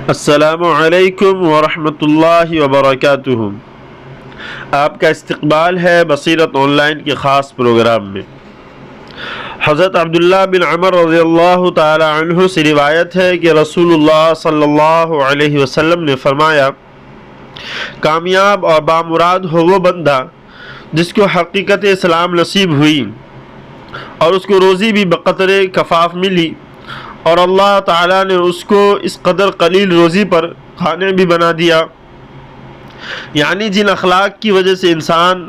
السلام علیکم ورحمۃ اللہ وبرکاتہ۔ آپ کا استقبال ہے بصیرت آن لائن کے خاص پروگرام میں۔ حضرت عبداللہ بن عمر رضی اللہ تعالی عنہ سے روایت ہے کہ رسول اللہ صلی اللہ علیہ وسلم نے فرمایا، کامیاب اور بامراد ہو وہ بندہ جس کو حقیقت اسلام نصیب ہوئی اور اس کو روزی بھی بقدر کفاف ملی، اور اللہ تعالیٰ نے اس کو اس قدر قلیل روزی پر کھانے بھی بنا دیا۔ یعنی جن اخلاق کی وجہ سے انسان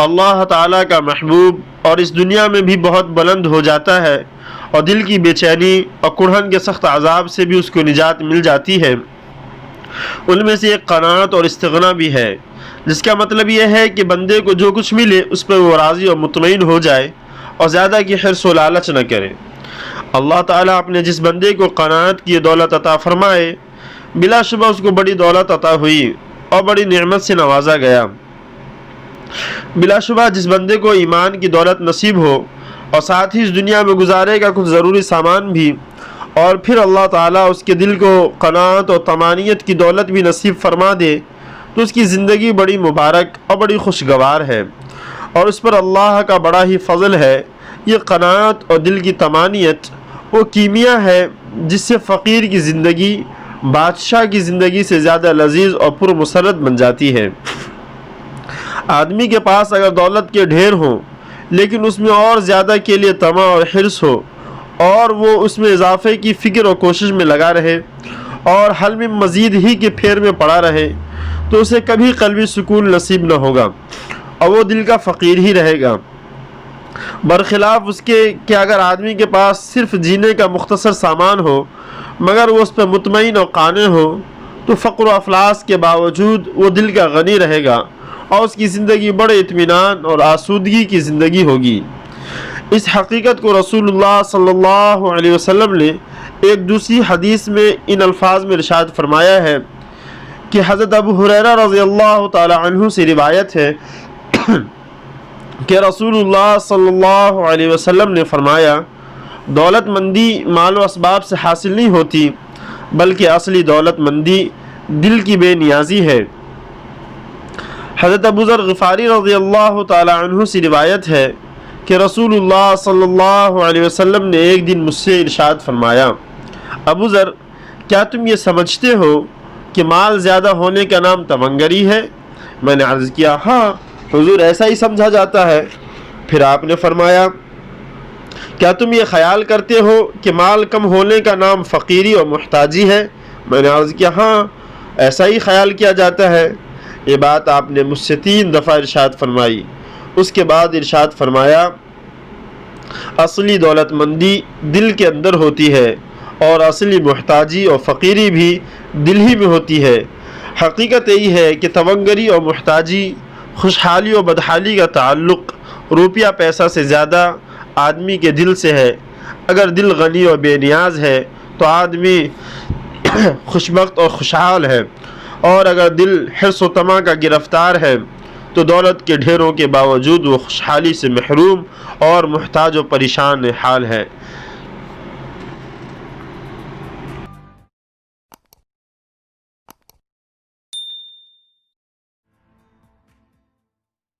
اللہ تعالیٰ کا محبوب اور اس دنیا میں بھی بہت بلند ہو جاتا ہے، اور دل کی بے چینی اور کڑھن کے سخت عذاب سے بھی اس کو نجات مل جاتی ہے، ان میں سے ایک قناعت اور استغنا بھی ہے، جس کا مطلب یہ ہے کہ بندے کو جو کچھ ملے اس پر وہ راضی اور مطمئن ہو جائے اور زیادہ کی حرص و لالچ نہ کرے۔ اللہ تعالیٰ اپنے جس بندے کو قناعت کی دولت عطا فرمائے، بلا شبہ اس کو بڑی دولت عطا ہوئی اور بڑی نعمت سے نوازا گیا۔ بلا شبہ جس بندے کو ایمان کی دولت نصیب ہو اور ساتھ ہی اس دنیا میں گزارے کا کچھ ضروری سامان بھی، اور پھر اللہ تعالیٰ اس کے دل کو قناعت اور طمانینت کی دولت بھی نصیب فرما دے، تو اس کی زندگی بڑی مبارک اور بڑی خوشگوار ہے، اور اس پر اللہ کا بڑا ہی فضل ہے۔ یہ قناعت اور دل کی طمانینت وہ کیمیا ہے جس سے فقیر کی زندگی بادشاہ کی زندگی سے زیادہ لذیذ اور پرمسرت بن جاتی ہے۔ آدمی کے پاس اگر دولت کے ڈھیر ہوں لیکن اس میں اور زیادہ کے لیے طمع اور حرص ہو، اور وہ اس میں اضافے کی فکر اور کوشش میں لگا رہے اور حل میں مزید ہی کے پھیر میں پڑا رہے، تو اسے کبھی قلبی سکون نصیب نہ ہوگا اور وہ دل کا فقیر ہی رہے گا۔ برخلاف اس کے کہ اگر آدمی کے پاس صرف جینے کا مختصر سامان ہو مگر وہ اس پر مطمئن اور قانع ہو، تو فقر و افلاس کے باوجود وہ دل کا غنی رہے گا اور اس کی زندگی بڑے اطمینان اور آسودگی کی زندگی ہوگی۔ اس حقیقت کو رسول اللہ صلی اللہ علیہ وسلم نے ایک دوسری حدیث میں ان الفاظ میں ارشاد فرمایا ہے کہ حضرت ابو ہریرہ رضی اللہ تعالی عنہ سے روایت ہے کہ رسول اللہ صلی اللہ علیہ وسلم نے فرمایا، دولت مندی مال و اسباب سے حاصل نہیں ہوتی، بلکہ اصلی دولت مندی دل کی بے نیازی ہے۔ حضرت ابو ذر غفاری رضی اللہ تعالی عنہ سے روایت ہے کہ رسول اللہ صلی اللہ علیہ وسلم نے ایک دن مجھ سے ارشاد فرمایا، ابو ذر، کیا تم یہ سمجھتے ہو کہ مال زیادہ ہونے کا نام تمنگری ہے؟ میں نے عرض کیا، ہاں حضور، ایسا ہی سمجھا جاتا ہے۔ پھر آپ نے فرمایا، کیا تم یہ خیال کرتے ہو کہ مال کم ہونے کا نام فقیری اور محتاجی ہے؟ میں نے عرض کیا، ہاں ایسا ہی خیال کیا جاتا ہے۔ یہ بات آپ نے مجھ سے 3 دفعہ ارشاد فرمائی۔ اس کے بعد ارشاد فرمایا، اصلی دولت مندی دل کے اندر ہوتی ہے اور اصلی محتاجی اور فقیری بھی دل ہی میں ہوتی ہے۔ حقیقت یہی ہے کہ تمنگری اور محتاجی، خوشحالی اور بدحالی کا تعلق روپیہ پیسہ سے زیادہ آدمی کے دل سے ہے۔ اگر دل غنی اور بے نیاز ہے تو آدمی خوشبخت اور خوشحال ہے، اور اگر دل حرص و طمع کا گرفتار ہے تو دولت کے ڈھیروں کے باوجود وہ خوشحالی سے محروم اور محتاج و پریشان حال ہے۔